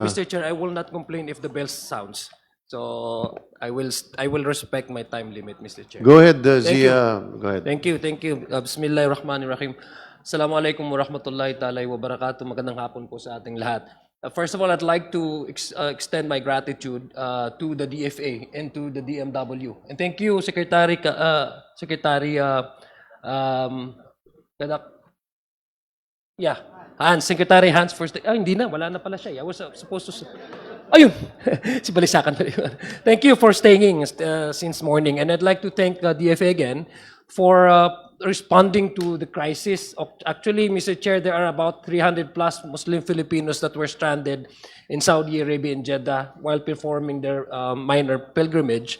Mr. Chair, I will not complain if the bell sounds. So I will respect my time limit, Mr. Chair. Go ahead, Zia. Go ahead. Thank you. Bismillahirrahmanirrahim. Assalamualaikum warahmatullahi ta'ala wabarakatuh. Magandang hapon po sa ating lahat. First of all, I'd like to extend my gratitude to the DFA and to the DMW. And thank you, Secretary Hans, Secretary Hans for... hindi na, wala na pala siya. I was supposed to... Ayun! Si Balisakan pala yun. Thank you for staying since morning. And I'd like to thank DFA again for responding to the crisis. Actually, Mr. Chair, there are about 300 plus Muslim Filipinos that were stranded in Saudi Arabia and Jeddah while performing their minor pilgrimage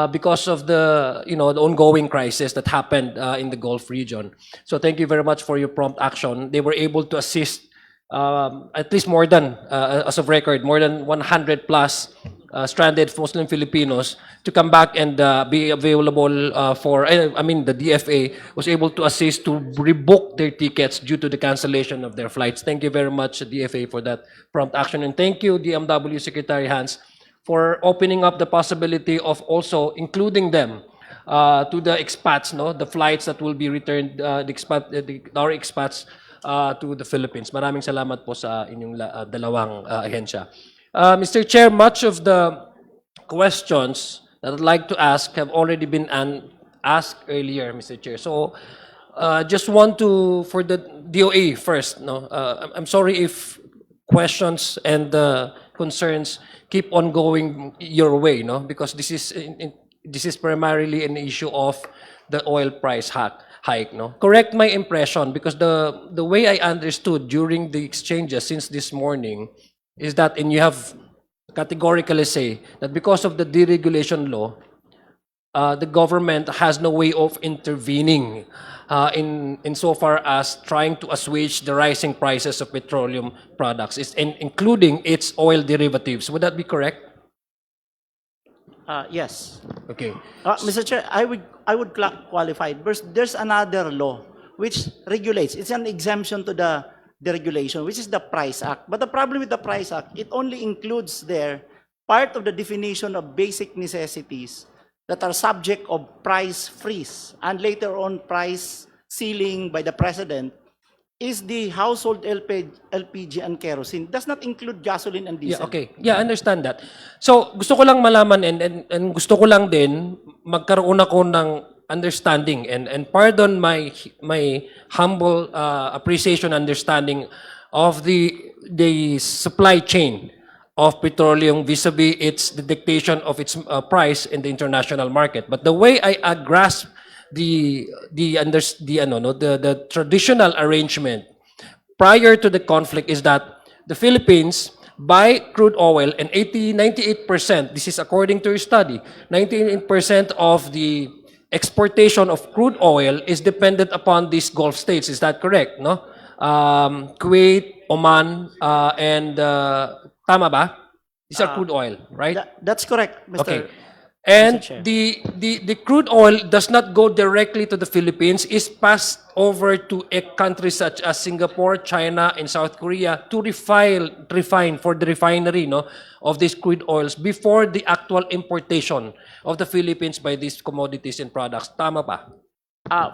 because of the the ongoing crisis that happened in the Gulf region. So thank you very much for your prompt action. They were able to assist at least more than, as of record, more than 100 plus stranded Muslim Filipinos to come back and be available the DFA was able to assist to rebook their tickets due to the cancellation of their flights. Thank you very much, DFA, for that prompt action. And thank you, DMW Secretary Hans, for opening up the possibility of also including them to the expats, the flights that will be returned, our expats to the Philippines. Maraming salamat po sa inyong dalawang ahensya. Mr. Chair, much of the questions that I'd like to ask have already been asked earlier, Mr. Chair. So, just want to, for the DOA first, I'm sorry if questions and concerns keep on going your way, because this is primarily an issue of the oil price hike. Correct my impression, because the way I understood during the exchanges since this morning is that, and you have categorically say that because of the deregulation law, the government has no way of intervening in so far as trying to assuage the rising prices of petroleum products, including its oil derivatives. Would that be correct? Yes. Okay. Mr. Chair, I would qualify it. There's another law which regulates. It's an exemption to the deregulation, which is the Price Act. But the problem with the Price Act, it only includes there part of the definition of basic necessities that are subject of price freeze and later on price ceiling by the President is the household LPG and kerosene. Does not include gasoline and diesel. Yeah, okay. Yeah, I understand that. So, gusto ko lang malaman and gusto ko lang din magkaroon ako ng understanding and pardon my humble appreciation understanding of the supply chain of petroleum vis-a-vis the dictation of its price in the international market. But the way I grasp the traditional arrangement prior to the conflict is that the Philippines buy crude oil and 98%, this is according to your study, 98% of the exportation of crude oil is dependent upon these Gulf states. Is that correct? No? Kuwait, Oman, and tama ba? These are crude oil, right? That's correct, Mr. Okay. And Mr. Chair. the crude oil does not go directly to the Philippines, is passed over to a country such as Singapore, China, and South Korea to refine for the refinery of these crude oils before the actual importation of the Philippines by these commodities and products. Tama ba?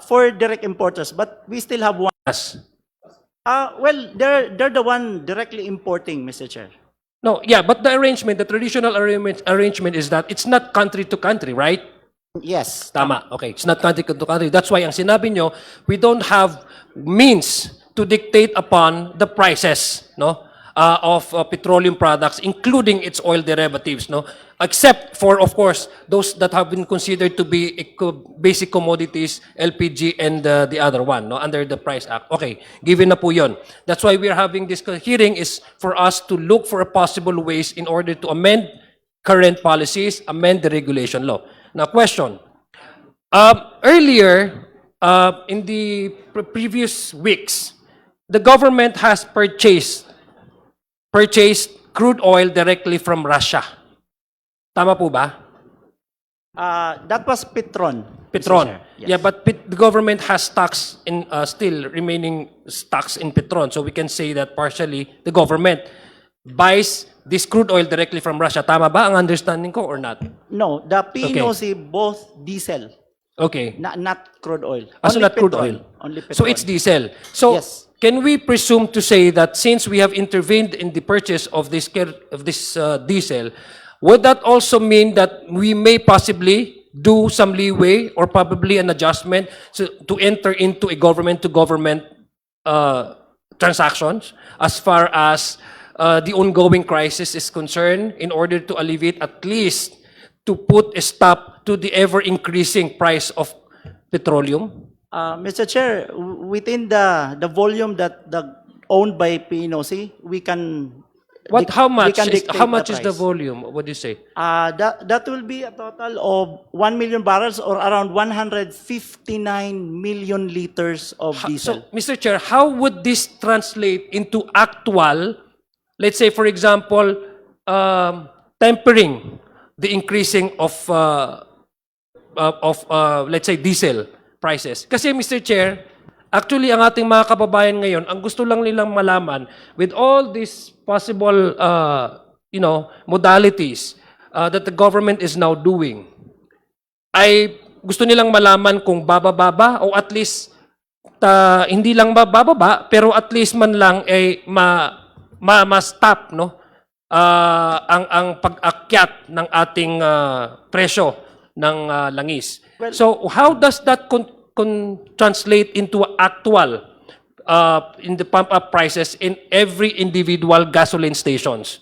For direct importers, but we still have one. Yes. Well, they're the one directly importing, Mr. Chair. No, yeah, but the traditional arrangement is that it's not country to country, right? Yes. Tama. Okay. It's not country to country. That's why ang sinabi nyo, we don't have means to dictate upon the prices of petroleum products, including its oil derivatives, except for, of course, those that have been considered to be basic commodities, LPG, and the other one, under the Price Act. Okay, given na po yun. That's why we're having this hearing, is for us to look for possible ways in order to amend current policies, amend the regulation law. Now, question. Earlier, in the previous weeks, the government has purchased crude oil directly from Russia. Tama po ba? That was Petron. Petron. Yes. Yeah, but the government has stocks in still remaining stocks in Petron. So we can say that partially the government buys this crude oil directly from Russia. Tama ba ang understanding ko or not? No, the PNOC both diesel, Okay. not crude oil. So Only not crude petrol. oil. Only petrol. So it's diesel. So Yes. can we presume to say that since we have intervened in the purchase of this diesel, would that also mean that we may possibly do some leeway or probably an adjustment to enter into a government-to-government transactions as far as the ongoing crisis is concerned in order to alleviate, at least to put a stop to the ever-increasing price of petroleum? Mr. Chair, within the volume that owned by PNOC, we can. How much we can is dictate the price. volume? What do you say? That will be a total of 1 million barrels or around 159 million liters of diesel. So, Mr. Chair, how would this translate into actual, let's say, for example, tempering the increasing of let's say, diesel prices? Kasi, Mr. Chair, actually, ang ating mga kababayan ngayon, ang gusto lang nilang malaman, with all these possible, modalities that the government is now doing, ay gusto nilang malaman kung bababa o at least hindi lang bababa, pero at least man lang ay ma-stop, no? Ang pag-akyat ng ating presyo ng langis. Well, so how does that translate into actual in the pump-up prices in every individual gasoline stations?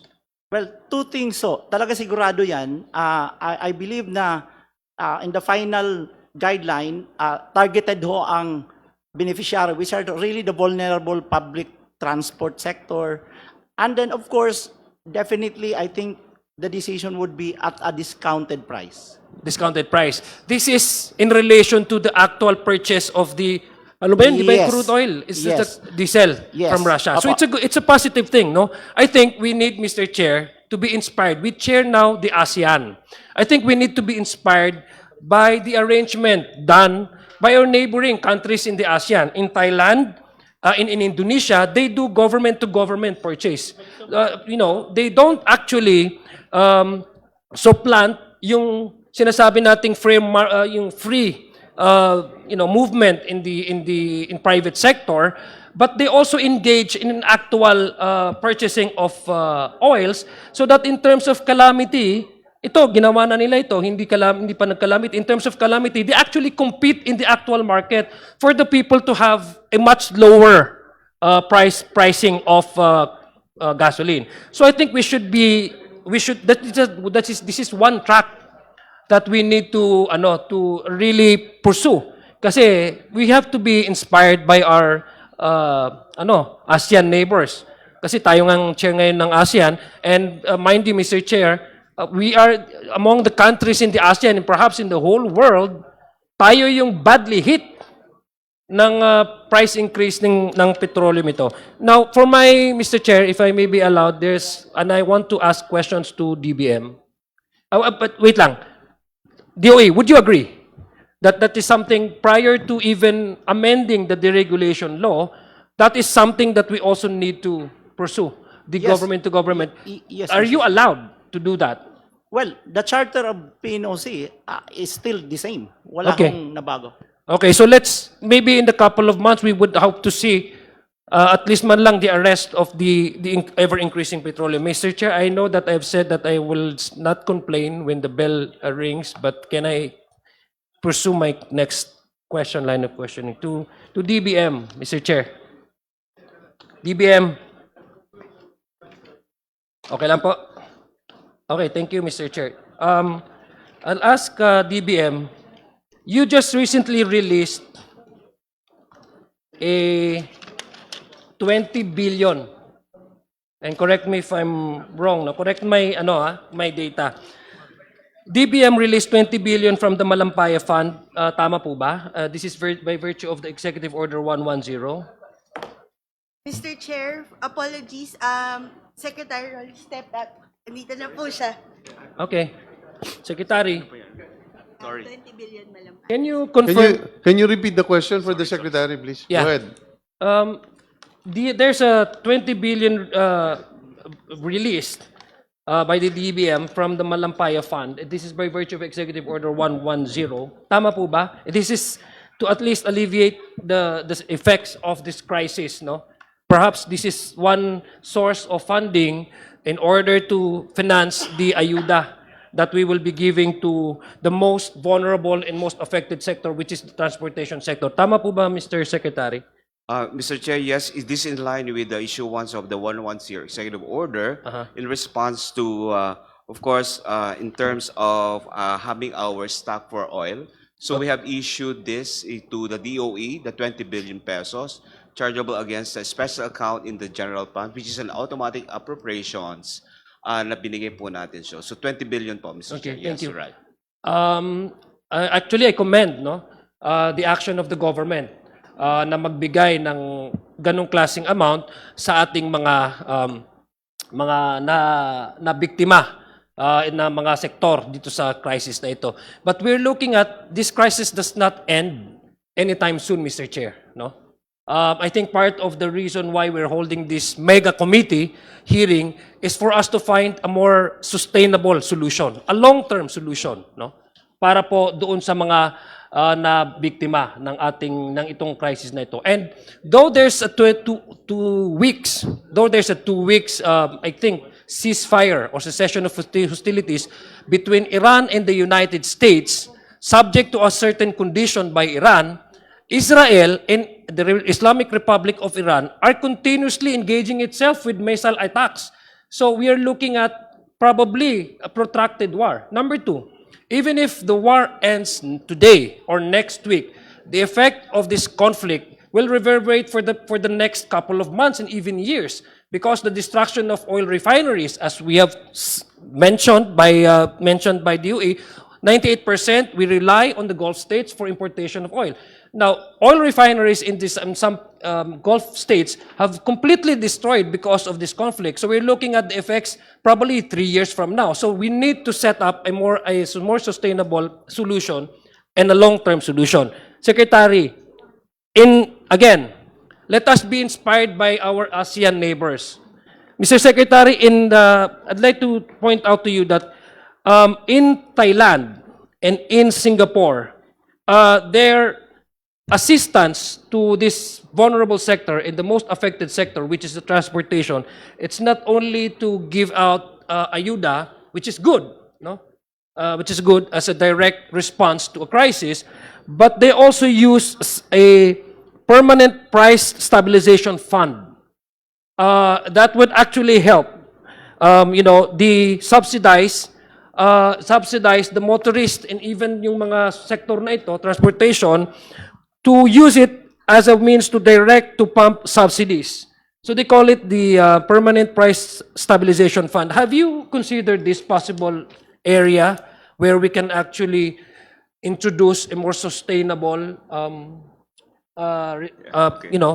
Well, two things so. Talaga sigurado yan. I believe na in the final guideline, targeted ho ang beneficiary, which are really the vulnerable public transport sector. And then, of course, definitely, I think the decision would be at a discounted price. Discounted price. This is in relation to the actual purchase of the ano ba yun? Di ba yung Yes. crude oil? It's Yes. just the diesel Yes. from Russia. So Apo. it's a positive thing, no? I think we need, Mr. Chair, to be inspired. We chair now the ASEAN. I think we need to be inspired by the arrangement done by our neighboring countries in the ASEAN. In Thailand, in Indonesia, they do government-to-government purchase. They don't actually supplant yung sinasabi nating yung free movement in private sector, but they also engage in an actual purchasing of oils, so that in terms of calamity, ito ginawa na nila ito, hindi pa nag-calamity. In terms of calamity, they actually compete in the actual market for the people to have a much lower pricing of gasoline. So I think this is one track that we need to really pursue. Kasi we have to be inspired by our ASEAN neighbors. Kasi tayo ngang chair ngayon ng ASEAN, and mind you, Mr. Chair, we are among the countries in the ASEAN and perhaps in the whole world, tayo yung badly hit ng price increase ng petroleum ito. Now, for Mr. Chair, if I may be allowed, and I want to ask questions to DBM. But wait lang. DOA, would you agree that that is something prior to even amending the deregulation law, that is something that we also need to pursue, the Yes. government to government? Yes, Are Mr. you allowed to do that? Well, the charter of PNOC is still the same. Wala Okay. hong nabago. Okay, so maybe in the couple of months, we would hope to see at least man lang the arrest of the ever-increasing petroleum. Mr. Chair, I know that I've said that I will not complain when the bell rings, but can I pursue my next line of questioning to DBM, Mr. Chair? DBM. Okay lang po? Okay, thank you, Mr. Chair. I'll ask DBM, you just recently released a 20 billion. And correct me if I'm wrong. No? Correct my data. DBM released 20 billion from the Malampaya Fund. Tama po ba? This is by virtue of the Executive Order 110. Mr. Chair, apologies. Secretary Rolly stepped up. Andito na po siya. Okay. Secretary, 20 billion malampay. can you confirm? Can you repeat the question for the secretary, please? Yeah. Go ahead. There's a 20 billion released by the DBM from the Malampaya Fund. This is by virtue of Executive Order 110. Tama po ba? This is to at least alleviate the effects of this crisis, no? Perhaps this is one source of funding in order to finance the ayuda that we will be giving to the most vulnerable and most affected sector, which is the transportation sector. Tama po ba, Mr. Secretary? Mr. Chair, yes, is this in line with the issuance of the 110 executive order in response to, of course, in terms of having our stock for oil? So we have issued this to the DOE, the 20 billion pesos, chargeable against a special account in the general fund, which is an automatic appropriations na binigay po natin siya. So 20 billion po, Mr. Okay, Chair. thank Yes, you. right. Actually, I commend the action of the government na magbigay ng ganong klaseng amount sa ating mga na biktima na mga sektor dito sa crisis na ito. But we're looking at this crisis does not end anytime soon, Mr. Chair. No? I think part of the reason why we're holding this mega committee hearing is for us to find a more sustainable solution, a long-term solution, no? Para po doon sa mga na biktima ng itong crisis na ito. And though there's a two weeks, I think ceasefire or cessation of hostilities between Iran and the United States, subject to a certain condition by Iran, Israel and the Islamic Republic of Iran are continuously engaging itself with missile attacks. So we are looking at probably a protracted war. Number two, even if the war ends today or next week, the effect of this conflict will reverberate for the next couple of months and even years, because the destruction of oil refineries, as we have mentioned by DOE, 98% we rely on the Gulf states for importation of oil. Now, oil refineries in some Gulf states have completely destroyed because of this conflict. So we're looking at the effects probably 3 years from now. So we need to set up a more sustainable solution and a long-term solution. Secretary, again, let us be inspired by our ASEAN neighbors. Mr. Secretary, I'd like to point out to you that in Thailand and in Singapore, their assistance to this vulnerable sector in the most affected sector, which is the transportation, it's not only to give out ayuda, which is good, no? Which is good as a direct response to a crisis, but they also use a permanent price stabilization fund that would actually help, the subsidize the motorist and even yung mga sector na ito, transportation, to use it as a means to pump subsidies. So they call it the Permanent Price Stabilization Fund. Have you considered this possible area where we can actually introduce a more sustainable,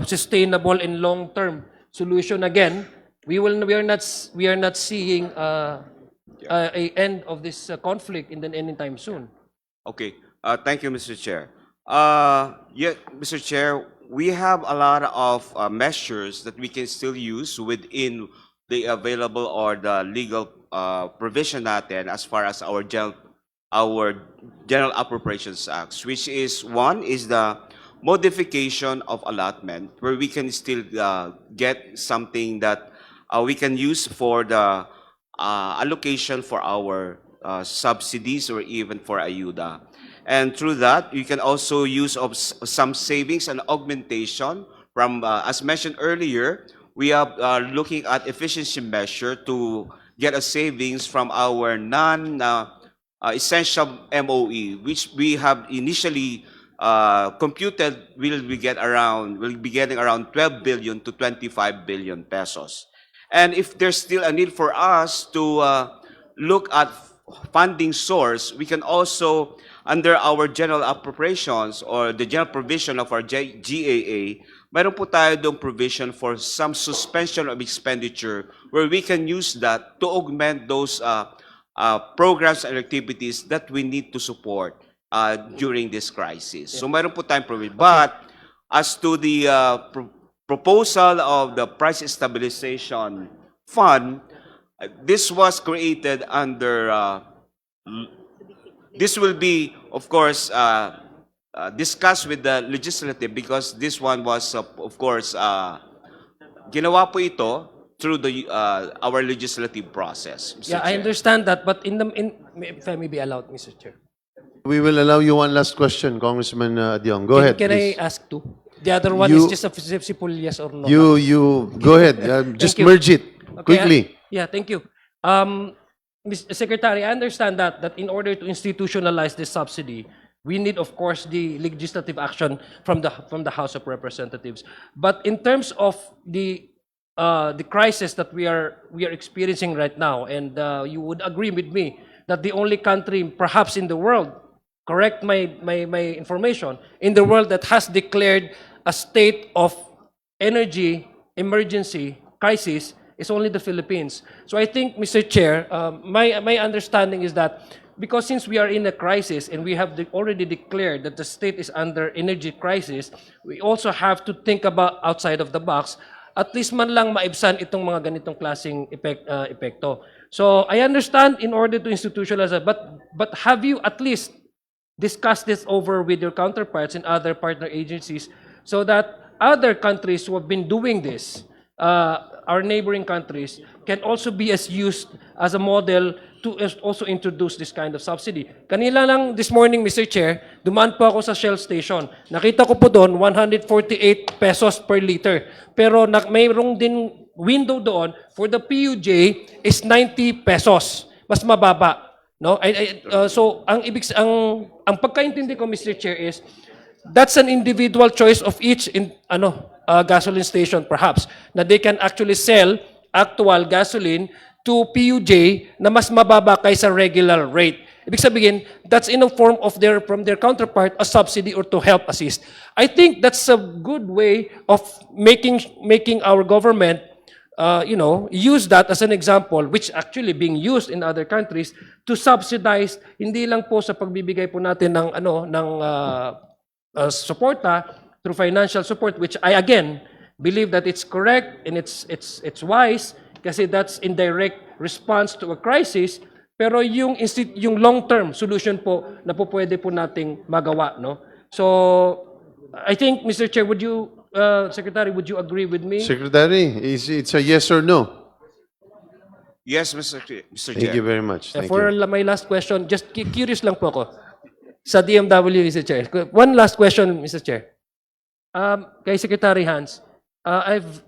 sustainable and long-term solution? Again, we are not seeing a end of this conflict anytime soon. Okay. Thank you, Mr. Chair. Mr. Chair, we have a lot of measures that we can still use within the available or the legal provision natin as far as our General Appropriations Acts, which is one is the modification of allotment, where we can still get something that we can use for the allocation for our subsidies or even for ayuda. And through that, you can also use of some savings and augmentation from, as mentioned earlier, we are looking at efficiency measure to get a savings from our non-essential MOE, which we have initially computed will be getting around 12 billion to 25 billion pesos. And if there's still a need for us to look at funding source, we can also, under our general appropriations or the general provision of our GAA, mayroon po tayo doong provision for some suspension of expenditure where we can use that to augment those programs and activities that we need to support during this crisis. So mayroon po tayong provision. But as to the proposal of the Price Stabilization Fund, this was created under, this will be, of course, discussed with the legislative because this one was, of course, ginawa po ito through the our legislative process. Mr. Yeah, I Chair. understand that, but if I may be allowed, Mr. Chair. We will allow you one last question, Congressman Adiong. Go ahead, Can please. I ask two? The other one You- is just a simple yes or no. You go ahead. Just you. merge it Okay, quickly. yeah, thank you. Mr. Secretary, I understand that in order to institutionalize this subsidy, we need, of course, the legislative action from the House of Representatives. But in terms of the crisis that we are experiencing right now, and you would agree with me that the only country, perhaps in the world, correct my information, in the world that has declared a state of energy emergency crisis is only the Philippines. So I think, Mr. Chair, my understanding is that because since we are in a crisis and we have already declared that the state is under energy crisis, we also have to think about outside of the box, at least man lang maibsan itong mga ganitong klaseng epekto. So I understand in order to institutionalize it, but have you at least discussed this over with your counterparts in other partner agencies so that other countries who have been doing this, our neighboring countries, can also be as used as a model to also introduce this kind of subsidy. Kanila lang this morning, Mr. Chair, dumaan po ako sa Shell station. Nakita ko po doon, 148 pesos per liter. Pero mayroong din window doon for the PUJ is 90 pesos. Mas mababa. No? So, ang pagkaintindi ko, Mr. Chair, is that's an individual choice of each gasoline station, perhaps, na they can actually sell actual gasoline to PUJ na mas mababa kaysa regular rate. Ibig sabihin, that's in a form of from their counterpart, a subsidy or to help assist. I think that's a good way of making our government use that as an example, which actually being used in other countries to subsidize hindi lang po sa pagbibigay po natin ng suporta through financial support, which I again believe that it's correct and it's wise kasi that's in direct response to a crisis, pero yung long-term solution po na po pwede po nating magawa, no? So I think, Mr. Chair, Secretary, would you agree with me? Secretary, it's a yes or no? Yes, Mr. Chair. Thank you very much. Thank For you. my last question, just curious lang po ako sa DMW, Mr. Chair. One last question, Mr. Chair. Kay Secretary Hans, I've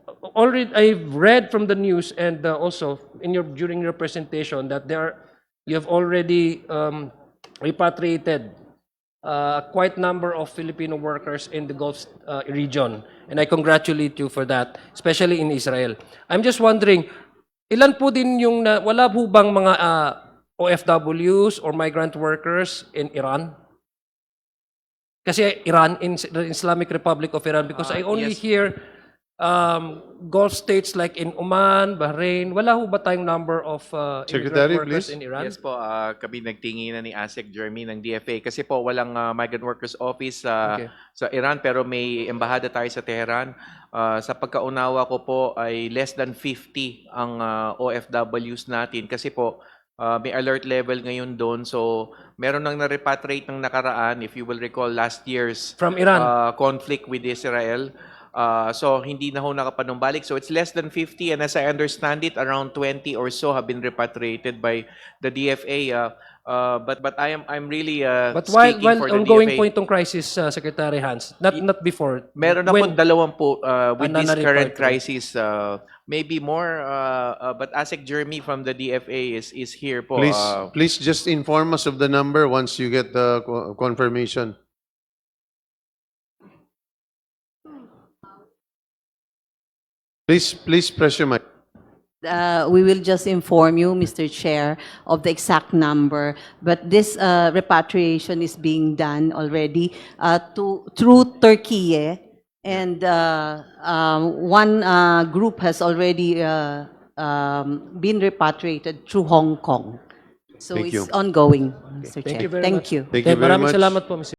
read from the news and also during your presentation that you have already repatriated quite number of Filipino workers in the Gulf region, and I congratulate you for that, especially in Israel. I'm just wondering, ilan po din yung wala po bang mga OFWs or migrant workers in Iran? Kasi Iran, in the Islamic Republic of Iran, because I only hear Gulf states like in Oman, Bahrain, wala ho ba tayong number of Secretary, immigrant workers please. in Iran? Yes po, kami nagtinginan ni ASEC Jeremy ng DFA kasi po walang migrant workers office Okay. sa Iran pero may embahada tayo sa Tehran. Sa pagkaunawa ko po ay less than 50 ang OFWs natin kasi po may alert level ngayon doon. So meron nang na-repatriate ng nakaraan, if you will recall last year's From Iran? conflict with Israel. So hindi na ho nakapanumbalik. So it's less than 50 and as I understand it, around 20 or so have been repatriated by the DFA. But I'm really But while speaking for the ongoing DFA. po itong crisis, Secretary Hans, not before. Meron na po dalawang po with this na-report current po. crisis. Maybe more, but ASEC Jeremy from the DFA is here po. Please just inform us of the number once you get the confirmation. Please press your mic. We will just inform you, Mr. Chair, of the exact number. But this repatriation is being done already through Turkey, and one group has already been repatriated through Hong Kong. So Thank it's you. ongoing, Mr. Thank Chair. you very Thank much. you. Thank you very Maraming much. salamat po, Mr.